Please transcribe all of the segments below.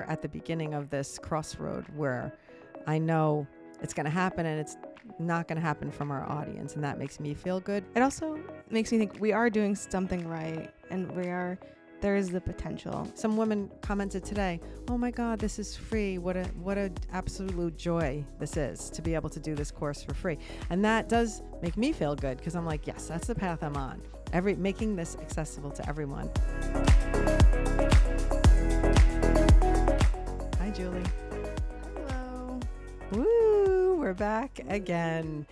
at the beginning of this crossroad where I know it's going to happen and it's not going to happen from our audience, and that makes me feel good. It also makes me think we are doing something right, and there is the potential. Some women commented today, "Oh my God, this is free. What a absolute joy this is to be able to do this course for free." And that does make me feel good because I'm like, yes, that's the path I'm on. Making this accessible to everyone. Hi, Julie. Hello. Woo, we're back again.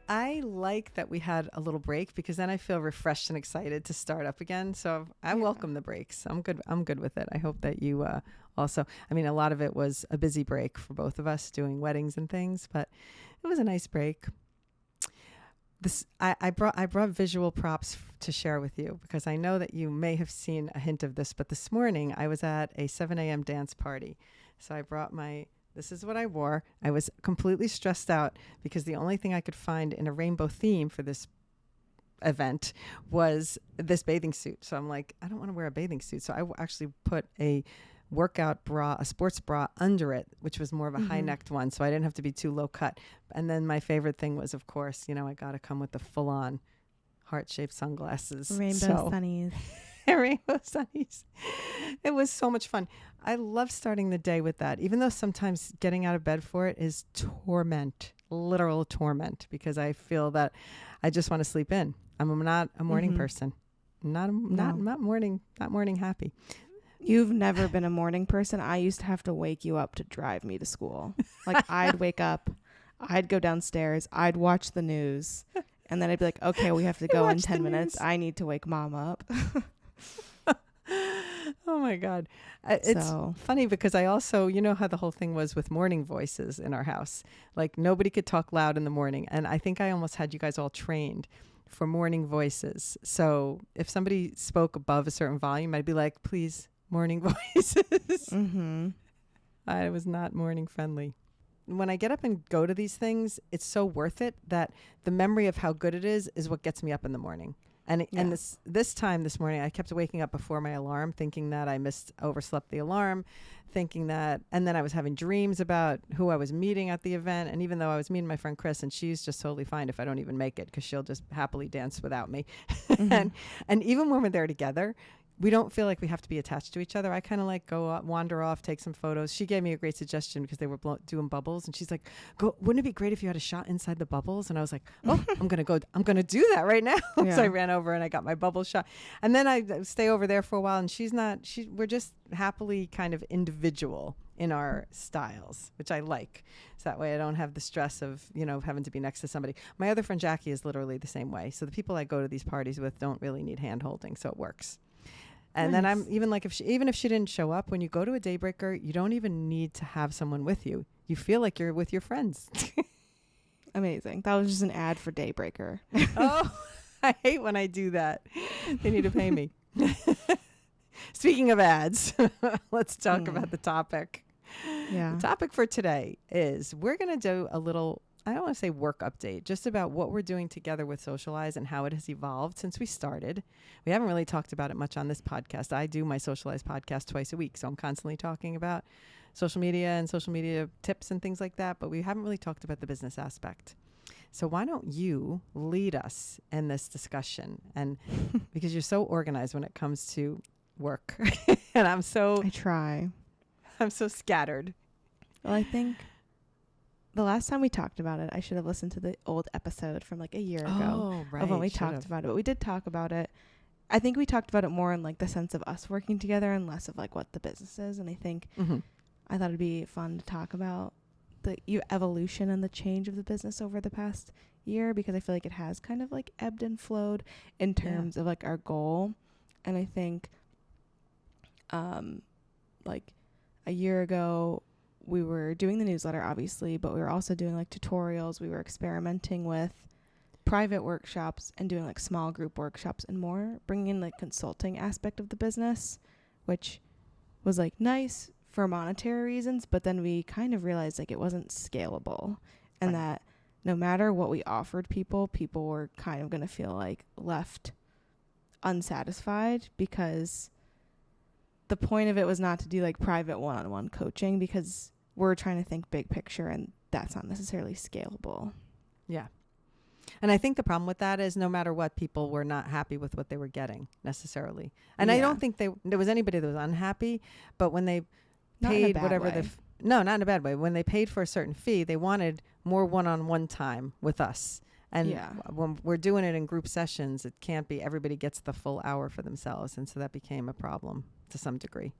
I like that we had a little break because then I feel refreshed and excited to start up again. So I welcome the breaks. I'm good with it. I hope that you also. I mean, a lot of it was a busy break for both of us doing weddings and things, but it was a nice break. I brought visual props to share with you because I know that you may have seen a hint of this, but this morning I was at a 7 a.m. dance party. So I brought this is what I wore. I was completely stressed out because the only thing I could find in a rainbow theme for this event was this bathing suit. So I'm like, I don't want to wear a bathing suit. So I actually put a workout bra, a sports bra under it, which was more of a high-necked one. So I didn't have to be too low cut. And then my favorite thing was, of course, I got to come with the full-on heart-shaped sunglasses. Rainbow sunnies. Rainbow sunnies. It was so much fun. I love starting the day with that, even though sometimes getting out of bed for it is torment, literal torment, because I feel that I just want to sleep in. I'm not a morning person. Not morning happy. You've never been a morning person. I used to have to wake you up to drive me to school. Like I'd wake up, I'd go downstairs, I'd watch the news, and then I'd be like, okay, we have to go in 10 minutes. I need to wake mom up. Oh my God. It's funny because I also, how the whole thing was with morning voices in our house. Like nobody could talk loud in the morning. And I think I almost had you guys all trained for morning voices. So if somebody spoke above a certain volume, I'd be like, please, morning voices. I was not morning friendly. When I get up and go to these things, it's so worth it that the memory of how good it is what gets me up in the morning. And this morning, I kept waking up before my alarm, thinking that I overslept the alarm, thinking that, and then I was having dreams about who I was meeting at the event. And even though I was meeting my friend Chris, and she's just totally fine if I don't even make it, because she'll just happily dance without me. And even when we're there together, we don't feel like we have to be attached to each other. I kind of like go out, wander off, take some photos. She gave me a great suggestion because they were doing bubbles. And she's like, wouldn't it be great if you had a shot inside the bubbles? And I was like, oh, I'm going to do that right now. So I ran over and I got my bubble shot. And then I stay over there for a while. And we're just happily kind of individual in our styles, which I like. So that way I don't have the stress of, having to be next to somebody. My other friend Jackie is literally the same way. So the people I go to these parties with don't really need hand holding. So it works. And then I'm even like, even if she didn't show up, when you go to a Daybreaker, you don't even need to have someone with you. You feel like you're with your friends. Amazing. That was just an ad for Daybreaker. Oh, I hate when I do that. They need to pay me. Speaking of ads, let's talk about the topic. Yeah. The topic for today is we're going to do a little, I don't want to say work update, just about what we're doing together with Socialize and how it has evolved since we started. We haven't really talked about it much on this podcast. I do my Socialize podcast twice a week, so I'm constantly talking about social media and social media tips and things like that, but we haven't really talked about the business aspect. So why don't you lead us in this discussion? And because you're so organized when it comes to work, and I try. I'm so scattered. Well, I think the last time we talked about it, I should have listened to the old episode from like a year ago of when we talked about it. But we did talk about it. I think we talked about it more in like the sense of us working together and less of like what the business is. And I think I thought it'd be fun to talk about the evolution and the change of the business over the past year, because I feel like it has kind of like ebbed and flowed in terms of like our goal. And I think like a year ago, we were doing the newsletter, obviously, but we were also doing like tutorials. We were experimenting with private workshops and doing like small group workshops and more, bringing in like consulting aspect of the business, which was like nice for monetary reasons. But then we kind of realized like it wasn't scalable, and that no matter what we offered people were kind of going to feel like left unsatisfied, because the point of it was not to do like private one-on-one coaching, because we're trying to think big picture, and that's not necessarily scalable. Yeah. And I think the problem with that is no matter what, people were not happy with what they were getting necessarily. And I don't think there was anybody that was unhappy, but when they paid whatever no, not in a bad way. When they paid for a certain fee, they wanted more one-on-one time with us. And when we're doing it in group sessions, it can't be everybody gets the full hour for themselves. And so that became a problem to some degree.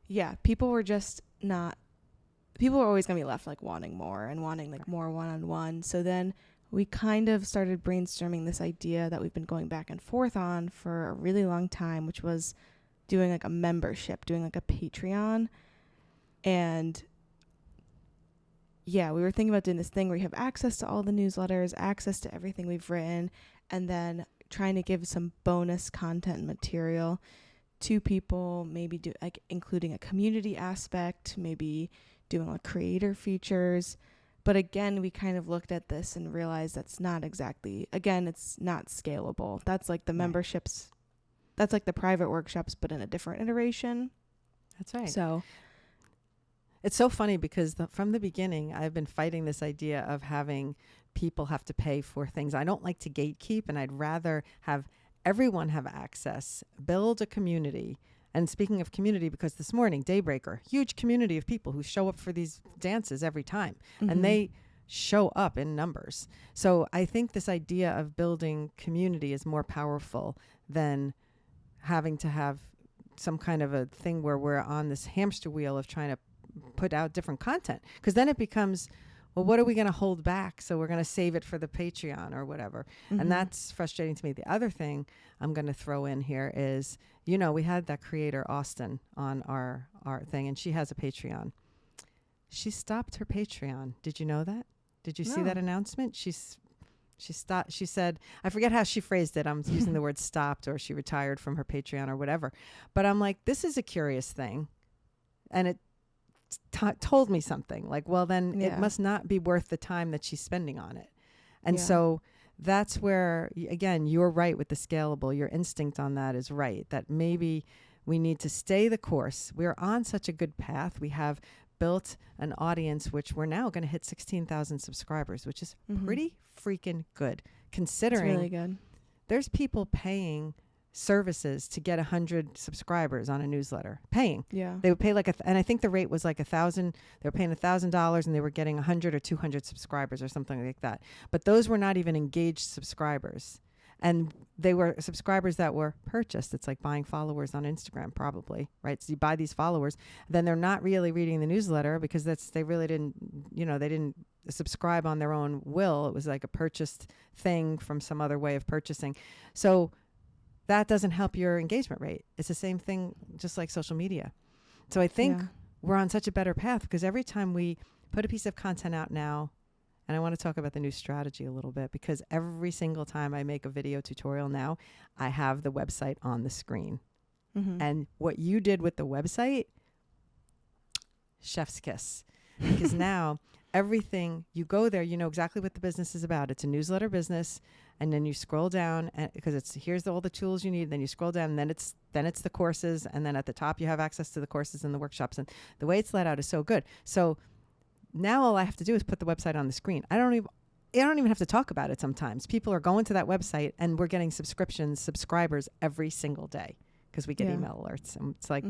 Yeah. People were always going to be left like wanting more and wanting like more one-on-one. So then we kind of started brainstorming this idea that we've been going back and forth on for a really long time, which was doing like a membership, doing like a Patreon. And yeah, we were thinking about doing this thing where you have access to all the newsletters, access to everything we've written, and then trying to give some bonus content and material to people, maybe do like including a community aspect, maybe doing like creator features. But again, we kind of looked at this and realized that's not exactly, again, it's not scalable. That's like the memberships, that's like the private workshops, but in a different iteration. That's right. So it's so funny because from the beginning, I've been fighting this idea of having people have to pay for things. I don't like to gatekeep, and I'd rather have everyone have access, build a community. And speaking of community, because this morning, Daybreaker, huge community of people who show up for these dances every time. Mm-hmm. And they show up in numbers. So I think this idea of building community is more powerful than having to have some kind of a thing where we're on this hamster wheel of trying to put out different content. Because then it becomes, well, what are we going to hold back? So we're going to save it for the Patreon or whatever. Mm-hmm. And that's frustrating to me. The other thing I'm going to throw in here is, you know, we had that creator, Austin, on our thing, and she has a Patreon. She stopped her Patreon. Did you know that? Did you see that announcement? She stopped. She said, I forget how she phrased it. I'm using the word stopped, or she retired from her Patreon or whatever. But I'm like, this is a curious thing. And it told me something like, well, then it must not be worth the time that she's spending on it. And so that's where, again, you're right with the scalable. Your instinct on that is right, that maybe we need to stay the course. We're on such a good path. We have built an audience, which we're now going to hit 16,000 subscribers, which is pretty freaking good, considering it's really good. There's people paying services to get 100 subscribers on a newsletter, paying. Yeah. They would pay like and I think the rate was like $1,000. They were paying $1,000 and they were getting 100 or 200 subscribers or something like that. But those were not even engaged subscribers. And they were subscribers that were purchased. It's like buying followers on Instagram, probably, right? So you buy these followers, then they're not really reading the newsletter because they really didn't, they didn't subscribe on their own will. It was like a purchased thing from some other way of purchasing. So that doesn't help your engagement rate. It's the same thing, just like social media. So I think we're on such a better path because every time we put a piece of content out now, and I want to talk about the new strategy a little bit, because every single time I make a video tutorial now, I have the website on the screen. Mm-hmm. And what you did with the website, chef's kiss. Because now everything, you go there, you know exactly what the business is about. It's a newsletter business. And then you scroll down because here's all the tools you need. Then you scroll down, and then it's the courses. And then at the top, you have access to the courses and the workshops. And the way it's laid out is so good. So now all I have to do is put the website on the screen. I don't even have to talk about it sometimes. People are going to that website and we're getting subscribers every single day because we get email alerts. And it's like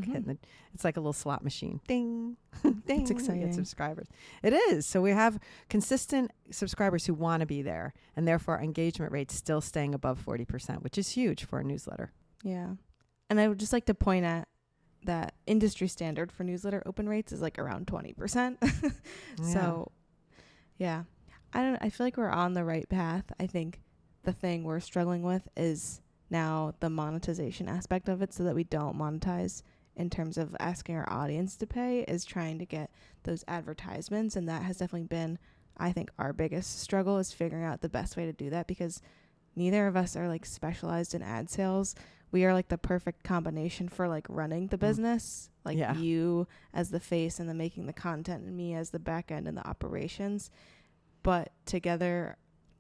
it's like a little slot machine. Ding, ding. It's exciting. We get subscribers. It is. So we have consistent subscribers who want to be there, and therefore our engagement rate's still staying above 40%, which is huge for a newsletter. Yeah. And I would just like to point at that industry standard for newsletter open rates is like around 20%. So I feel like we're on the right path. I think the thing we're struggling with is now the monetization aspect of it, so that we don't monetize in terms of asking our audience to pay, is trying to get those advertisements. And that has definitely been, I think, our biggest struggle, is figuring out the best way to do that, because neither of us are like specialized in ad sales. We are like the perfect combination for like running the business, like you as the face and the making the content, and me as the back end and the operations. But together,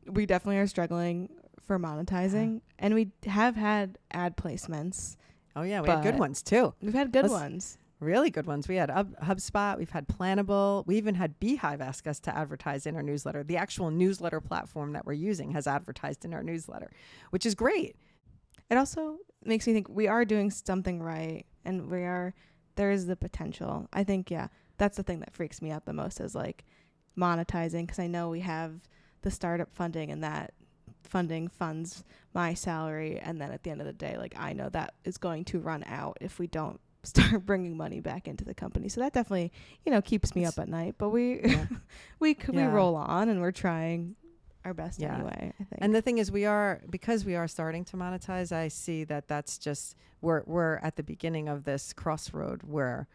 we definitely are struggling for monetizing. And we have had ad placements Oh, yeah. We had good ones, too. We've had good ones. Really good ones. We had HubSpot. We've had Planable. We even had Beehive ask us to advertise in our newsletter. The actual newsletter platform that we're using has advertised in our newsletter, which is great. It also makes me think we are doing something right, and there is the potential. I think, yeah, that's the thing that freaks me out the most is like monetizing, because I know we have the startup funding, and that funding funds my salary, and then at the end of the day, like I know that is going to run out if we don't start bringing money back into the company. So that definitely, keeps me up at night, but we we roll on, and we're trying our best anyway, I think. And the thing is, because we are starting to monetize, I see that that's just we're at the beginning of this crossroad where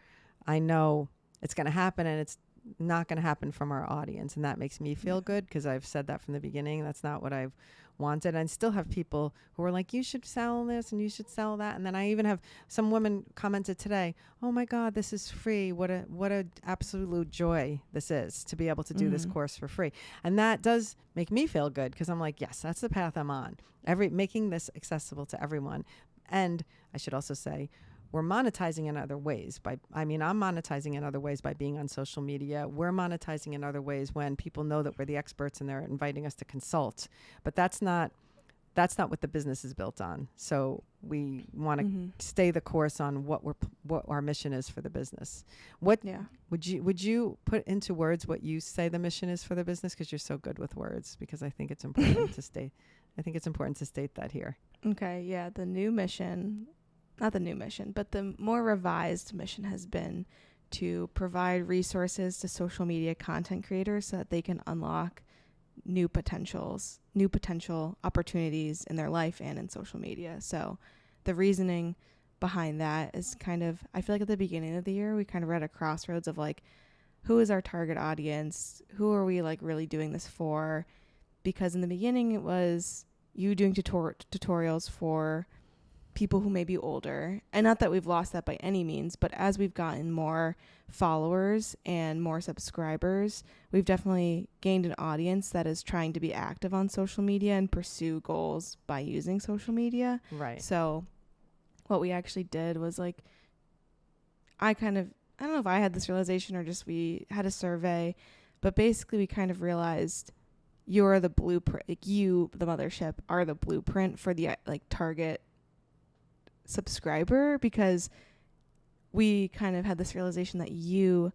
I know it's going to happen, and it's not going to happen from our audience, and that makes me feel good, because I've said that from the beginning. That's not what I've wanted. I still have people who are like, you should sell this and you should sell that. And then I even have some women commented today, oh my God, this is free. What a absolute joy this is to be able to do this course for free. And that does make me feel good, because I'm like, yes, that's the path I'm on. Making this accessible to everyone. And I should also say, we're monetizing in other ways I'm monetizing in other ways by being on social media. We're monetizing in other ways when people know that we're the experts and they're inviting us to consult. But that's not what the business is built on. So we want to stay the course on what our mission is for the business. Would you put into words what you say the mission is for the business? Because you're so good with words, because I think it's important to state. I think it's important to state that here. Okay. Yeah. The new mission. Not the new mission, but the more revised mission has been to provide resources to social media content creators so that they can unlock new potential opportunities in their life and in social media. So the reasoning behind that is I feel like at the beginning of the year, we kind of were at a crossroads of like, who is our target audience? Who are we like really doing this for? Because in the beginning it was you doing tutorials for people who may be older, and not that we've lost that by any means, but as we've gotten more followers and more subscribers, we've definitely gained an audience that is trying to be active on social media and pursue goals by using social media. Right. So what we actually did was like, I don't know if I had this realization or just we had a survey, but basically we kind of realized you're the blueprint, like you, the mothership, are the blueprint for the like target subscriber, because we kind of had this realization that you,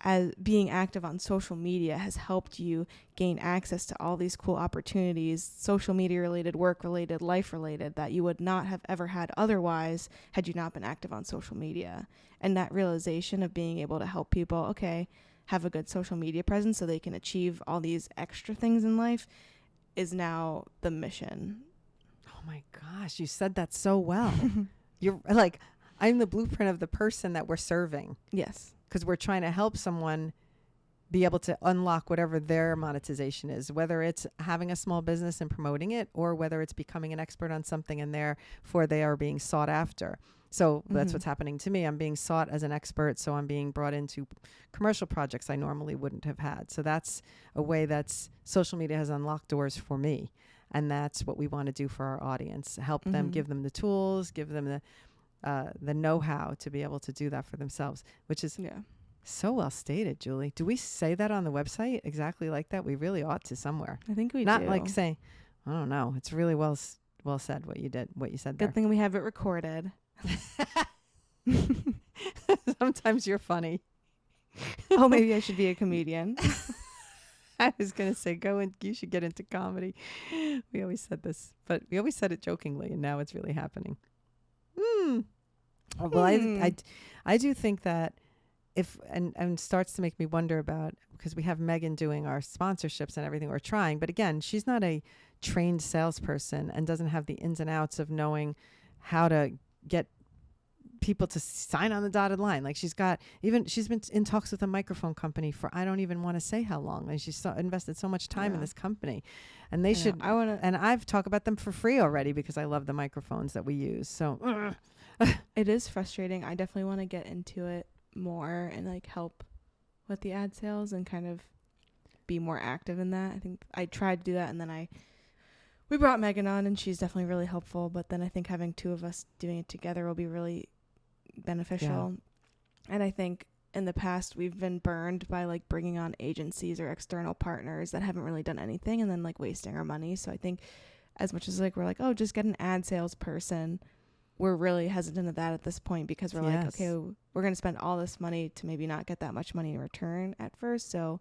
as being active on social media, has helped you gain access to all these cool opportunities, social media related, work related, life related, that you would not have ever had otherwise had you not been active on social media. And that realization of being able to help people, have a good social media presence so they can achieve all these extra things in life, is now the mission. Oh my gosh, you said that so well. You're like, I'm the blueprint of the person that we're serving. Yes. Because we're trying to help someone be able to unlock whatever their monetization is, whether it's having a small business and promoting it, or whether it's becoming an expert on something and therefore they are being sought after. So that's what's happening to me. I'm being sought as an expert, so I'm being brought into commercial projects I normally wouldn't have had. So that's a way that social media has unlocked doors for me. And that's what we want to do for our audience. Help them, give them the tools, give them the know-how to be able to do that for themselves, which is so well stated, Julie. Do we say that on the website exactly like that? We really ought to somewhere. I think we Not do. like saying, I don't know. It's really well said what you said there. Good thing we have it recorded. Sometimes you're funny. Oh, maybe I should be a comedian. I was going to say, you should get into comedy. We always said this, but we always said it jokingly, and now it's really happening. Well, I do think that and starts to make me wonder about, because we have Megan doing our sponsorships and everything we're trying, but again, she's not a trained salesperson and doesn't have the ins and outs of knowing how to get people to sign on the dotted line. Like she's been in talks with a microphone company for I don't even want to say how long, and she's invested so much time in this company, and they should. And I've talked about them for free already because I love the microphones that we use. So it is frustrating. I definitely want to get into it more and like help with the ad sales and kind of be more active in that. I think I tried to do that, and then I we brought Megan on, and she's definitely really helpful. But then I think having two of us doing it together will be really beneficial. Yeah. And I think in the past we've been burned by like bringing on agencies or external partners that haven't really done anything and then like wasting our money. So I think as much as like we're like, oh, just get an ad salesperson, we're really hesitant of that at this point because we're like, okay, we're going to spend all this money to maybe not get that much money in return at first. So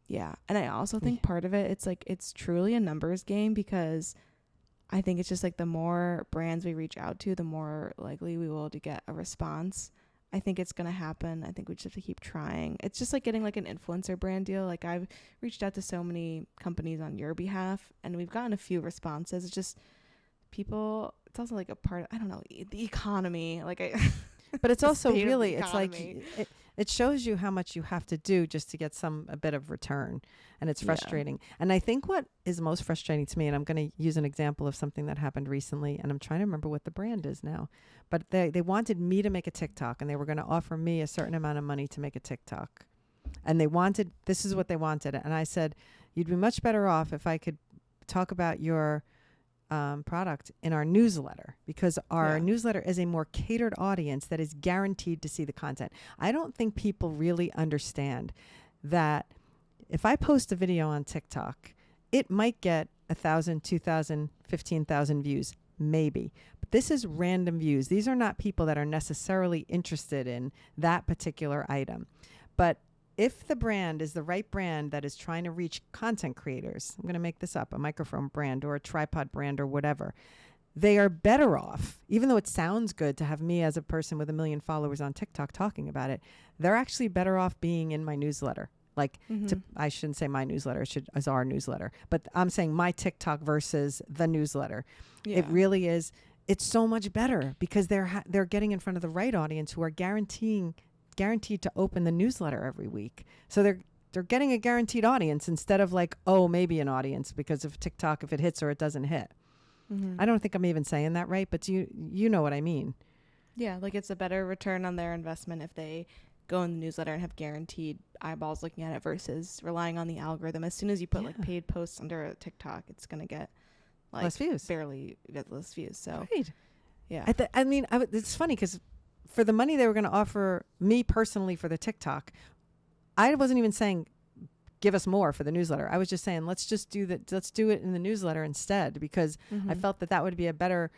yeah. And I also think part of it, it's like, it's truly a numbers game because I think it's just like the more brands we reach out to, the more likely we will to get a response. I think it's going to happen. I think we just have to keep trying. It's just like getting like an influencer brand deal. Like I've reached out to so many companies on your behalf and we've gotten a few responses. It's just people, it's also like a part of, I don't know, the economy. But it's also really, it's like, it shows you how much you have to do just to get a bit of return. And it's frustrating. Yeah. And I think what is most frustrating to me, and I'm going to use an example of something that happened recently, and I'm trying to remember what the brand is now, but they wanted me to make a TikTok and they were going to offer me a certain amount of money to make a TikTok. And this is what they wanted. And I said, you'd be much better off if I could talk about your product in our newsletter, because our newsletter is a more catered audience that is guaranteed to see the content. I don't think people really understand that if I post a video on TikTok, it might get 1,000, 2,000, 15,000 views, maybe. But this is random views. These are not people that are necessarily interested in that particular item. But if the brand is the right brand that is trying to reach content creators, I'm going to make this up, a microphone brand or a tripod brand or whatever, they are better off, even though it sounds good to have me as a person with 1 million followers on TikTok talking about it, they're actually better off being in my newsletter. Like, I shouldn't say my newsletter, as our newsletter, but I'm saying my TikTok versus the newsletter. Yeah. It really is. It's so much better because they're getting in front of the right audience who are guaranteed to open the newsletter every week. So they're getting a guaranteed audience instead of like, oh, maybe an audience because of TikTok, if it hits or it doesn't hit. Mm-hmm. I don't think I'm even saying that right, but you know what I mean. Yeah, like it's a better return on their investment if they go in the newsletter and have guaranteed eyeballs looking at it versus relying on the algorithm. As soon as you put like paid posts under a TikTok, it's going to get like less views. Barely get less views. So right. Yeah. It's funny because for the money they were going to offer me personally for the TikTok, I wasn't even saying give us more for the newsletter. I was just saying let's do it in the newsletter instead, because I felt that would be a better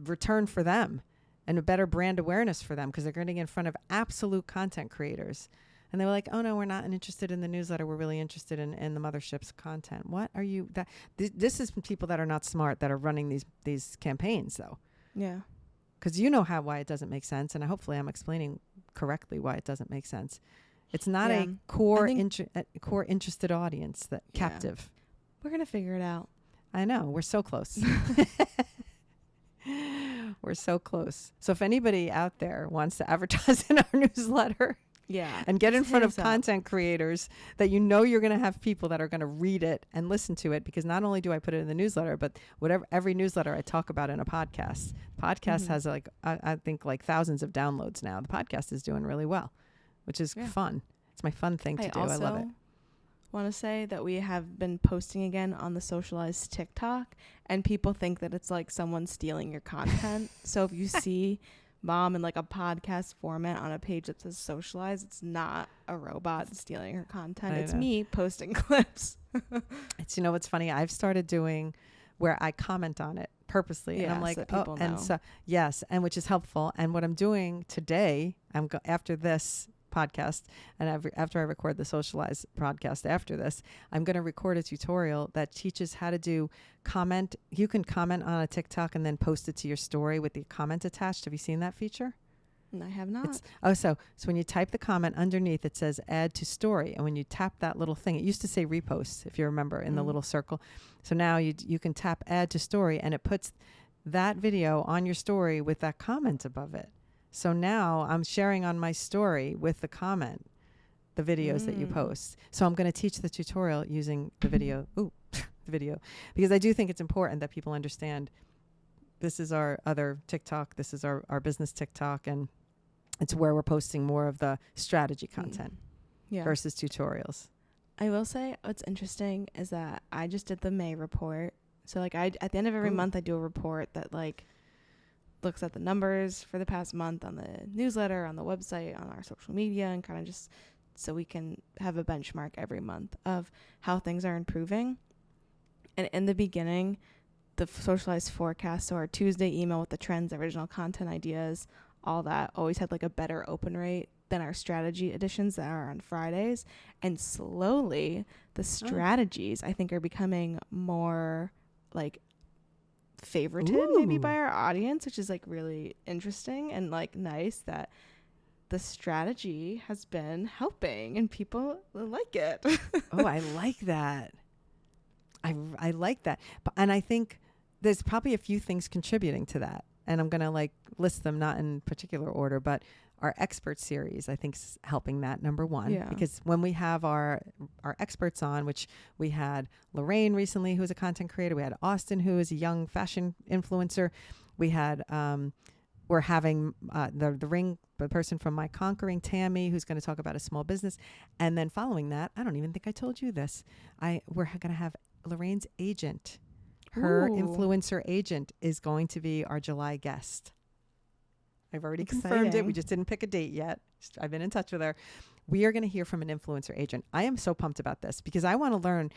return for them and a better brand awareness for them, because they're getting in front of absolute content creators. And they were like, oh no, we're not interested in the newsletter. We're really interested in the mothership's content. What are you this is people that are not smart that are running these campaigns though. Yeah. Because you know why it doesn't make sense, and hopefully I'm explaining correctly why it doesn't make sense. It's not a core interested audience that captive. We're gonna figure it out. I know, we're so close. We're so close. So if anybody out there wants to advertise in our newsletter, and get in front of content creators that you know you're going to have people that are going to read it and listen to it, because not only do I put it in the newsletter, but every newsletter I talk about in a podcast. Podcast has like I think like thousands of downloads now. The podcast is doing really well, which is fun. It's my fun thing to do. I love it. Want to say that we have been posting again on the Socialize TikTok, and people think that it's like someone stealing your content. So if you see Mom in like a podcast format on a page that says Socialize, it's not a robot stealing her content. It's me posting clips. It's, what's funny, I've started doing where I comment on it purposely, and I'm like, so and so and which is helpful. And what I'm doing today, after this podcast, and after I record the Socialize podcast after this, I'm going to record a tutorial that teaches how to do comment. You can comment on a TikTok and then post it to your story with the comment attached. Have you seen that feature? I have not. So when you type the comment underneath, it says add to story, and when you tap that little thing, it used to say repost, if you remember, in the little circle. So now you can tap add to story, and it puts that video on your story with that comment above it. So now I'm sharing on my story with the comment, the videos that you post. So I'm going to teach the tutorial using the video. Because I do think it's important that people understand this is our other TikTok. This is our business TikTok. And it's where we're posting more of the strategy content versus tutorials. I will say what's interesting is that I just did the May report. So like at the end of every month, I do a report that like looks at the numbers for the past month on the newsletter, on the website, on our social media, and kind of just so we can have a benchmark every month of how things are improving. And in the beginning, the Socialize forecast, so our Tuesday email with the trends, original content ideas, all that always had like a better open rate than our strategy editions that are on Fridays. And slowly the strategies I think are becoming more like favorited maybe by our audience, which is like really interesting and like nice that the strategy has been helping and people like it. Oh, I like that. I like that. And I think there's probably a few things contributing to that. And I'm going to like list them, not in particular order, but our expert series, I think, is helping that, number one. Yeah. Because when we have our experts on, which we had Lorraine recently, who's a content creator. We had Austin, who is a young fashion influencer. We had, we're having the person from My Conquering, Tammy, who's going to talk about a small business. And then following that, I don't even think I told you this. We're going to have Lorraine's agent. Her influencer agent is going to be our July guest. I've already confirmed it. We just didn't pick a date yet. I've been in touch with her. We are going to hear from an influencer agent. I am so pumped about this because I want to learn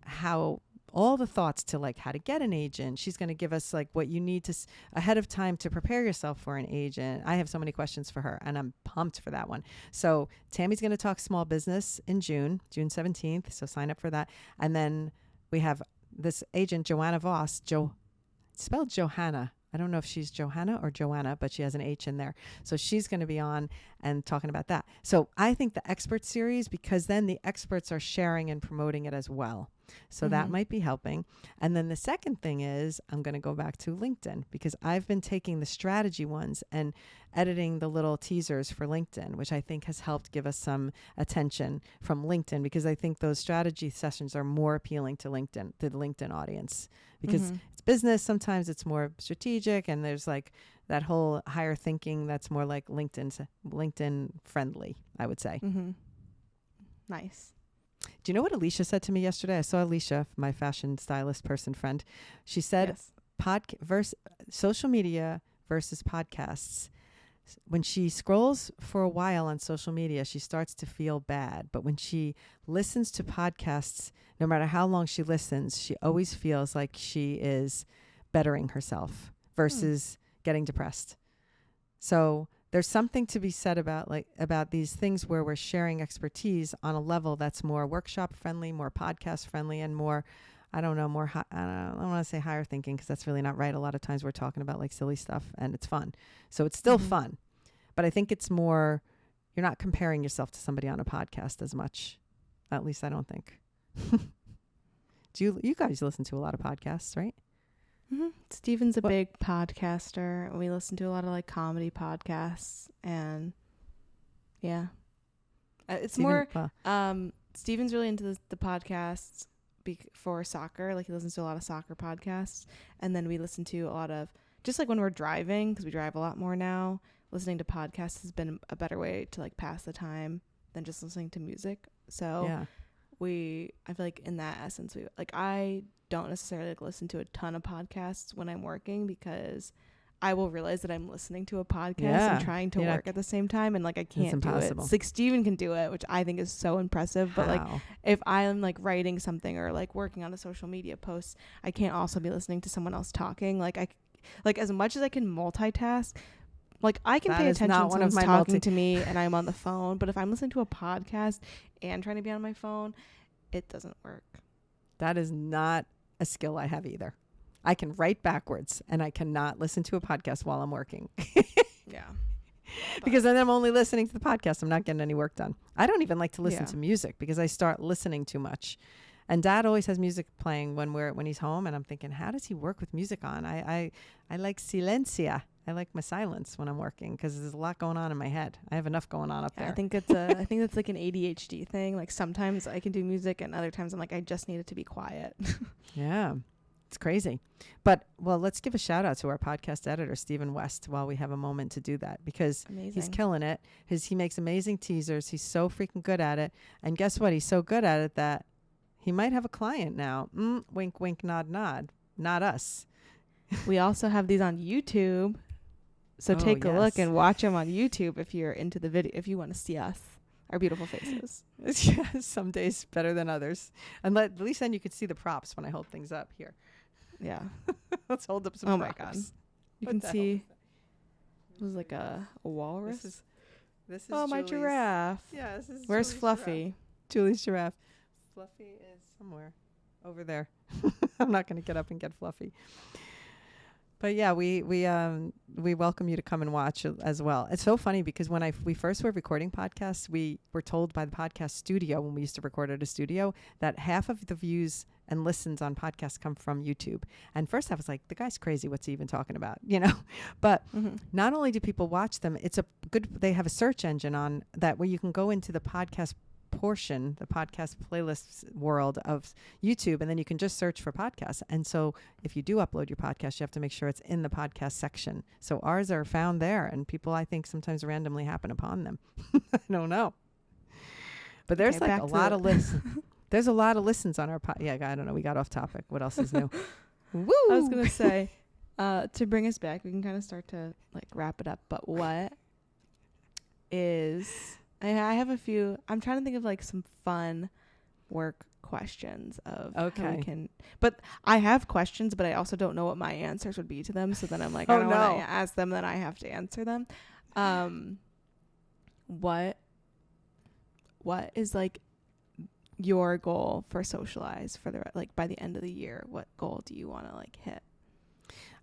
how all the thoughts to like how to get an agent. She's going to give us like what you need to ahead of time to prepare yourself for an agent. I have so many questions for her and I'm pumped for that one. So Tammy's going to talk small business in June 17th. So sign up for that. And then we have this agent, Joanna Voss, spelled Johanna. I don't know if she's Johanna or Joanna, but she has an H in there. So she's going to be on and talking about that. So I think the expert series, because then the experts are sharing and promoting it as well. So that might be helping. And then the second thing is I'm going to go back to LinkedIn because I've been taking the strategy ones and editing the little teasers for LinkedIn, which I think has helped give us some attention from LinkedIn because I think those strategy sessions are more appealing to the LinkedIn audience because it's business. Sometimes it's more strategic and there's like that whole higher thinking that's more like LinkedIn friendly, I would say. Nice. Do you know what Alicia said to me yesterday? I saw Alicia, my fashion stylist person friend. She said social media versus podcasts. When she scrolls for a while on social media, she starts to feel bad. But when she listens to podcasts, no matter how long she listens, she always feels like she is bettering herself versus getting depressed. So there's something to be said about these things where we're sharing expertise on a level that's more workshop friendly, more podcast friendly, and more, I don't want to say higher thinking because that's really not right. A lot of times we're talking about like silly stuff and it's fun. So it's still fun, but I think it's more, you're not comparing yourself to somebody on a podcast as much. At least I don't think. You guys listen to a lot of podcasts, right? Steven's a big podcaster. We listen to a lot of like comedy podcasts and it's more Steven's really into the podcasts for soccer. Like he listens to a lot of soccer podcasts and then we listen to a lot of just like when we're driving because we drive a lot more now. Listening to podcasts has been a better way to like pass the time than just listening to music. So I feel like in that essence I don't necessarily like listen to a ton of podcasts when I'm working because I will realize that I'm listening to a podcast and trying to work at the same time and like I can't do it. It's like Steven can do it, which I think is so impressive. But like if I'm like writing something or like working on a social media post, I can't also be listening to someone else talking. Like as much as I can multitask, like I can pay attention when someone's talking to me and I'm on the phone, but if I'm listening to a podcast and trying to be on my phone, it doesn't work. That is not a skill I have either. I can write backwards and I cannot listen to a podcast while I'm working. Because then I'm only listening to the podcast. I'm not getting any work done. I don't even like to listen to music because I start listening too much. And Dad always has music playing when he's home and I'm thinking, how does he work with music on? I like silencia. I like my silence when I'm working because there's a lot going on in my head. I have enough going on up there. I think that's like an ADHD thing. Like sometimes I can do music and other times I'm like, I just need it to be quiet. Yeah, it's crazy. But let's give a shout out to our podcast editor, Stephen West, while we have a moment to do that because he's killing it. He makes amazing teasers. He's so freaking good at it. And guess what? He's so good at it that he might have a client now. Wink, wink, nod, nod. not us. We also have these on YouTube. So take a look and watch them on YouTube if you're into the video, if you want to see us, our beautiful faces. Some days better than others. And at least then you can see the props when I hold things up here. Yeah. Let's hold up some props. My God. You can see it was like a walrus. This is my Julie's giraffe. Yeah, this is Where's Julie's Fluffy? Giraffe. Julie's giraffe. Fluffy is somewhere over there. I'm not going to get up and get Fluffy. But yeah, we welcome you to come and watch as well. It's so funny because when we first were recording podcasts, we were told by the podcast studio when we used to record at a studio that half of the views and listens on podcasts come from YouTube. And first I was like, the guy's crazy. What's he even talking about? But not only do people watch them, they have a search engine on that where you can go into the podcast portion, the podcast playlists world of YouTube, and then you can just search for podcasts. And so if you do upload your podcast, you have to make sure it's in the podcast section. So ours are found there, and people, I think, sometimes randomly happen upon them. I don't know. But there's a lot of listens. There's a lot of listens on our I don't know. We got off topic. What else is new? Woo! I was going to say, to bring us back, we can kind of start to wrap it up. But what is... I have a few. I'm trying to think of some fun work questions of how we can. But I have questions, but I also don't know what my answers would be to them. So then I'm like, I don't want to ask them, then I have to answer them. What is your goal for Socialize for the by the end of the year? What goal do you want to hit?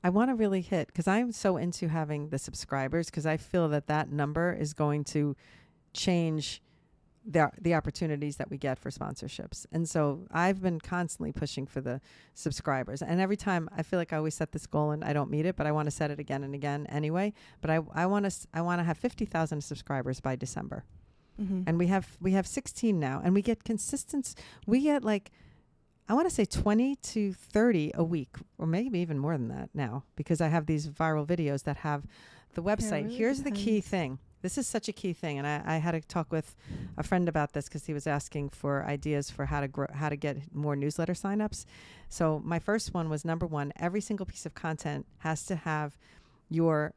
I want to really hit, because I'm so into having the subscribers, because I feel that number is going to change the opportunities that we get for sponsorships. And so I've been constantly pushing for the subscribers. And every time I feel like I always set this goal and I don't meet it, but I want to set it again and again anyway. But I want to have 50,000 subscribers by December. Mm-hmm. And we have 16 now, and we get we get I want to say 20 to 30 a week, or maybe even more than that now, because I have these viral videos that have the website. Really Here's depends. The key thing. This is such a key thing, and I had to talk with a friend about this because he was asking for ideas for how to get more newsletter signups. So my first one was, number one, every single piece of content has to have your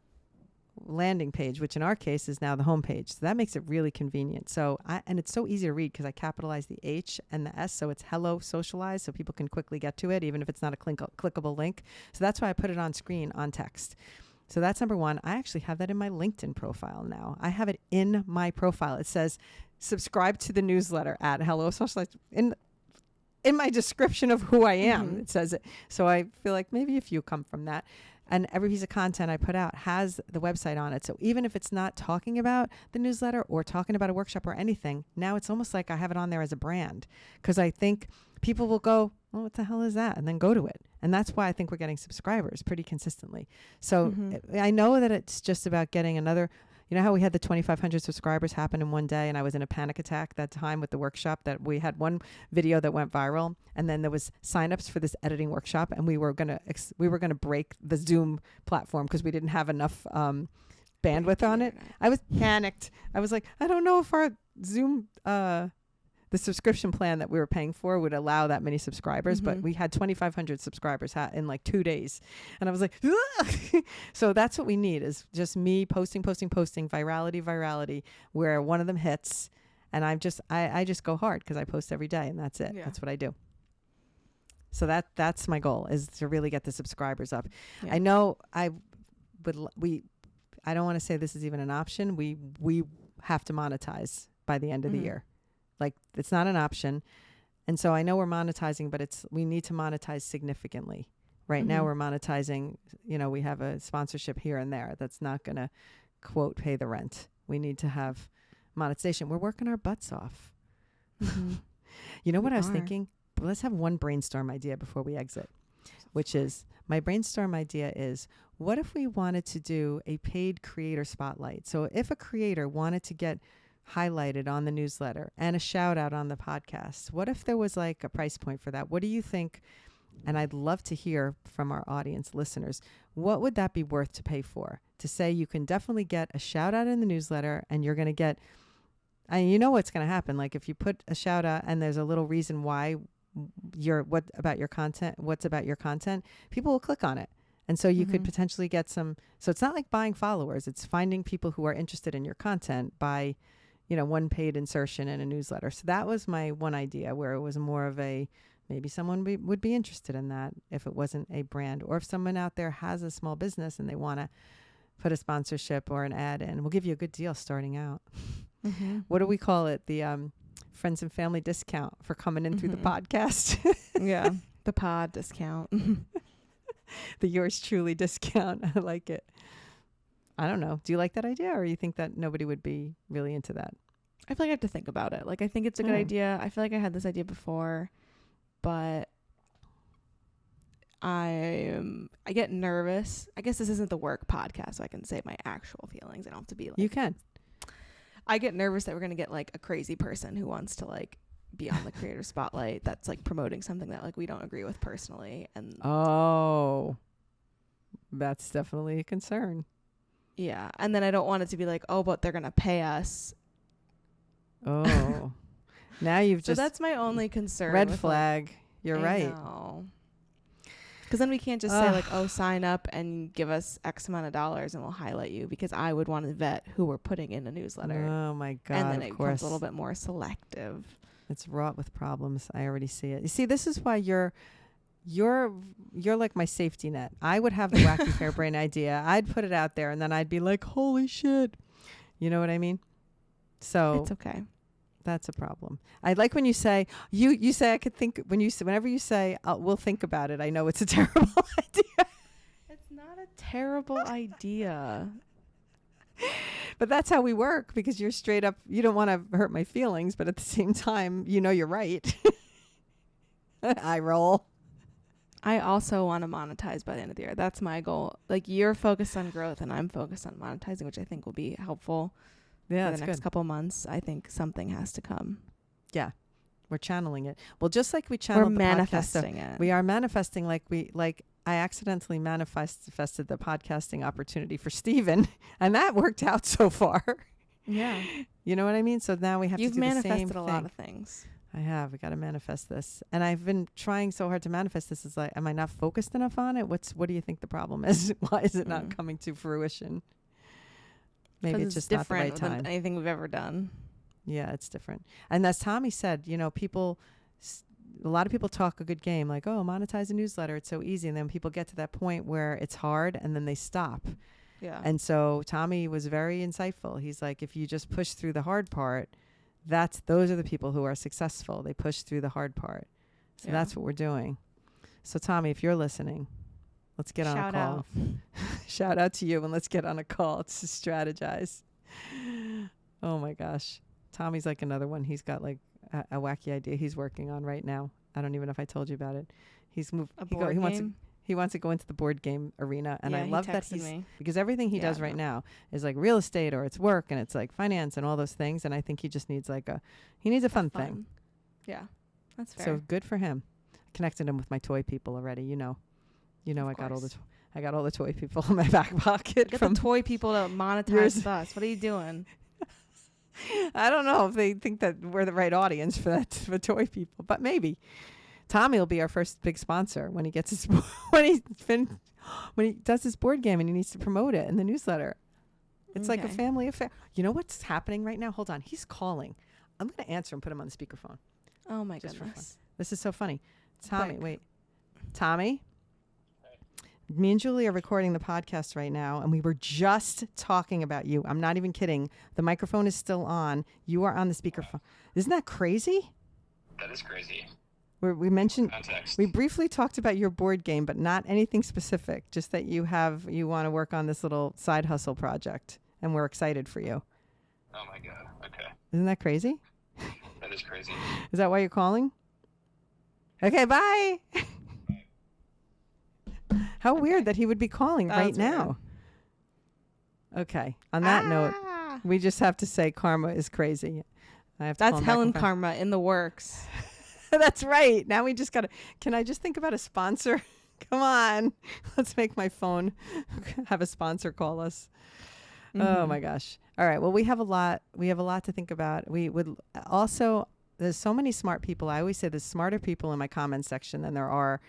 landing page, which in our case is now the homepage. So that makes it really convenient. And it's so easy to read because I capitalize the H and the S, so it's Hello Socialize, so people can quickly get to it, even if it's not a clickable link. So that's why I put it on screen on text. So that's number one. I actually have that in my LinkedIn profile now. I have it in my profile. It says, subscribe to the newsletter at Hello Socialize. In my description of who I am, it says it. So I feel like maybe if you come from that. And every piece of content I put out has the website on it. So even if it's not talking about the newsletter or talking about a workshop or anything, now it's almost like I have it on there as a brand, because I think people will go, well, what the hell is that? And then go to it. And that's why I think we're getting subscribers pretty consistently. So I know that it's just about getting another, you know how we had the 2,500 subscribers happen in one day, and I was in a panic attack that time with the workshop, that we had one video that went viral, and then there was signups for this editing workshop, and we were going to break the Zoom platform because we didn't have enough bandwidth on it. I was panicked. I was like, I don't know if our Zoom the subscription plan that we were paying for would allow that many subscribers, but we had 2,500 subscribers in 2 days. And I was like, so that's what we need, is just me posting, virality, where one of them hits. And I just go hard because I post every day, and that's it. Yeah. That's what I do. So that's my goal, is to really get the subscribers up. Yeah. I know I don't want to say this is even an option. We have to monetize by the end of the year. It's not an option. And so I know we're monetizing, but we need to monetize significantly. Right now we're monetizing, we have a sponsorship here and there that's not going to, quote, pay the rent. We need to have monetization. We're working our butts off. You know what I was thinking? Let's have one brainstorm idea before we exit, which is, my brainstorm idea is, what if we wanted to do a paid creator spotlight? So if a creator wanted to get highlighted on the newsletter and a shout out on the podcast, what if there was a price point for that? What do you think? And I'd love to hear from our audience listeners. What would that be worth to pay for? To say you can definitely get a shout out in the newsletter, and you're going to get, you know what's going to happen. If you put a shout out and there's a little reason why what's about your content, people will click on it. And so you could potentially get some. So it's not like buying followers. It's finding people who are interested in your content by, one paid insertion in a newsletter. So that was my one idea, where it was more of a, maybe someone would be interested in that if it wasn't a brand, or if someone out there has a small business and they want to put a sponsorship or an ad in, we'll give you a good deal starting out. What do we call it? The friends and family discount for coming in through the podcast. Yeah, the pod discount. The yours truly discount. I like it. I don't know. Do you like that idea, or you think that nobody would be really into that? I feel like I have to think about it. Like, I think it's a good idea. I feel like I had this idea before, but I get nervous. I guess this isn't the work podcast, so I can say my actual feelings. I don't have to be like... You can. I get nervous that we're going to get like a crazy person who wants to like be on the creator spotlight that's like promoting something that like we don't agree with personally. And that's definitely a concern. Yeah. And then I don't want it to be like, oh, but they're going to pay us. Oh, now you've so that's my only concern. Red flag. Like, you're right. Because then we can't just say like, oh, sign up and give us X amount of dollars and we'll highlight you, because I would want to vet who we're putting in a newsletter. Oh my God. And then it becomes a little bit more selective. It's wrought with problems. I already see it. You see, this is why you're like my safety net. I would have the wacky harebrained idea. I'd put it out there and then I'd be like, holy shit. You know what I mean? So it's okay. That's a problem. I like when you say, you say I could think, whenever you say, we'll think about it, I know it's a terrible idea. It's not a terrible idea. But that's how we work, because you're straight up, you don't want to hurt my feelings, but at the same time, you're right. I roll. I also want to monetize by the end of the year. That's my goal. Like, you're focused on growth and I'm focused on monetizing, which I think will be helpful. For the next couple months. I think something has to come. Yeah. We're channeling it. Well, just like we channeled the manifesting it. We are manifesting I accidentally manifested the podcasting opportunity for Steven, and that worked out so far. Yeah. You know what I mean? So now we have to do the same thing. You've manifested a lot of things. I have. We got to manifest this. And I've been trying so hard to manifest this. It's like, am I not focused enough on it? What do you think the problem is? Why is it not coming to fruition? Maybe it's just different not the right time. Than anything we've ever done. Yeah, it's different. And as Tommy said, a lot of people talk a good game, like, oh, monetize a newsletter, it's so easy. And then people get to that point where it's hard and then they stop. Yeah. And so Tommy was very insightful. He's like, if you just push through the hard part, those are the people who are successful. They push through the hard part. So that's what we're doing. So Tommy, if you're listening, let's get on a call. Shout out to you, and let's get on a call to strategize. Oh my gosh. Tommy's like another one. He's got like a wacky idea he's working on right now. I don't even know if I told you about it. He's moved. He wants to go into the board game arena, and I love that because everything he does right now is like real estate, or it's work, and it's like finance and all those things. And I think he just needs a fun thing. Yeah, that's fair. So good for him. I connected him with my toy people already. I got all the toy people in my back pocket. Get the toy people to monetize with us. What are you doing? I don't know if they think that we're the right audience for toy people, but maybe. Tommy will be our first big sponsor when he gets his when he does his board game and he needs to promote it in the newsletter. It's like a family affair. You know what's happening right now? Hold on, he's calling. I'm going to answer and put him on the speakerphone. Oh my goodness, this is so funny. Tommy, wait, Tommy. Me and Julie are recording the podcast right now, and we were just talking about you. I'm not even kidding. The microphone is still on. You are on the speakerphone. Isn't that crazy? That is crazy. We mentioned, Context. we briefly talked about your board game, but not anything specific. Just that you want to work on this little side hustle project, and we're excited for you. Oh my God. Okay. Isn't that crazy? That is crazy. Is that why you're calling? Okay, bye. How weird that he would be calling right now. Okay. On that note, we just have to say karma is crazy. That's Helen Karma in the works. That's right. Now we just got to... Can I just think about a sponsor? Come on. Let's make my phone have a sponsor call us. Oh, my gosh. All right. Well, we have a lot to think about. We would also... there's so many smart people. I always say there's smarter people in my comment section than there are,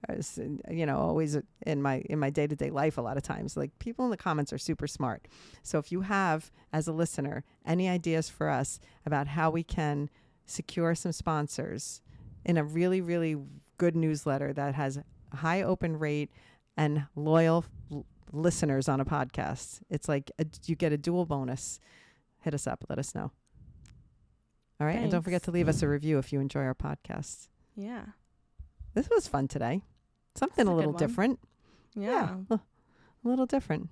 always in my day-to-day life. A lot of times, like, people in the comments are super smart. So if you have, as a listener, any ideas for us about how we can secure some sponsors in a really, really good newsletter that has a high open rate and loyal listeners on a podcast, it's like you get a dual bonus. Hit us up. Let us know. All right. Thanks. And don't forget to leave us a review if you enjoy our podcasts. Yeah. This was fun today. Something a little different. Yeah. A little different.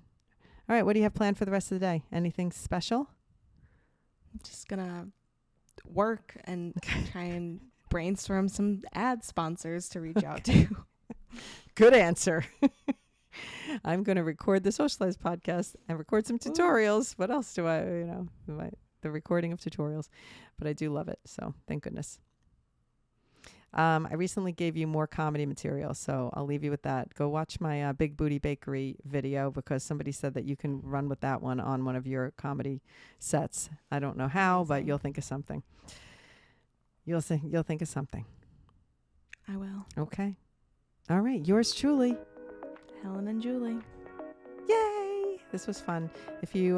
All right. What do you have planned for the rest of the day? Anything special? I'm just going to work and try and brainstorm some ad sponsors to reach out to. Good answer. I'm going to record the Socialize podcast and record some tutorials. What else do the recording of tutorials. But I do love it. So thank goodness. I recently gave you more comedy material, so I'll leave you with that. Go watch my Big Booty Bakery video, because somebody said that you can run with that one on one of your comedy sets. I don't know how, but you'll think of something. You'll think of something. I will. Okay. All right. Yours truly, Helen and Julie. Yay! This was fun. If you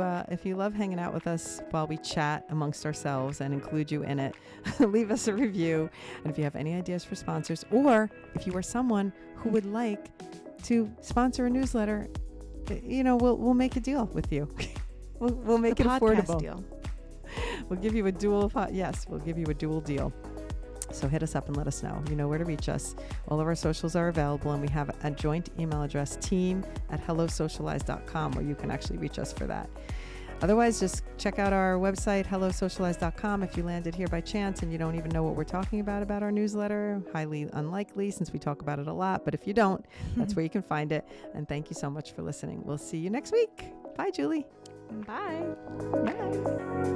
love hanging out with us while we chat amongst ourselves and include you in it, leave us a review. And if you have any ideas for sponsors, or if you are someone who would like to sponsor a newsletter, we'll make a deal with you. we'll make it affordable. Deal. We'll give you a dual. We'll give you a dual deal. So hit us up and let us know. You know where to reach us. All of our socials are available, and we have a joint email address, team@hellosocialize.com, where you can actually reach us for that. Otherwise, just check out our website, hellosocialize.com. If you landed here by chance and you don't even know what we're talking about our newsletter, highly unlikely since we talk about it a lot. But if you don't, that's where you can find it. And thank you so much for listening. We'll see you next week. Bye, Julie. Bye. Bye.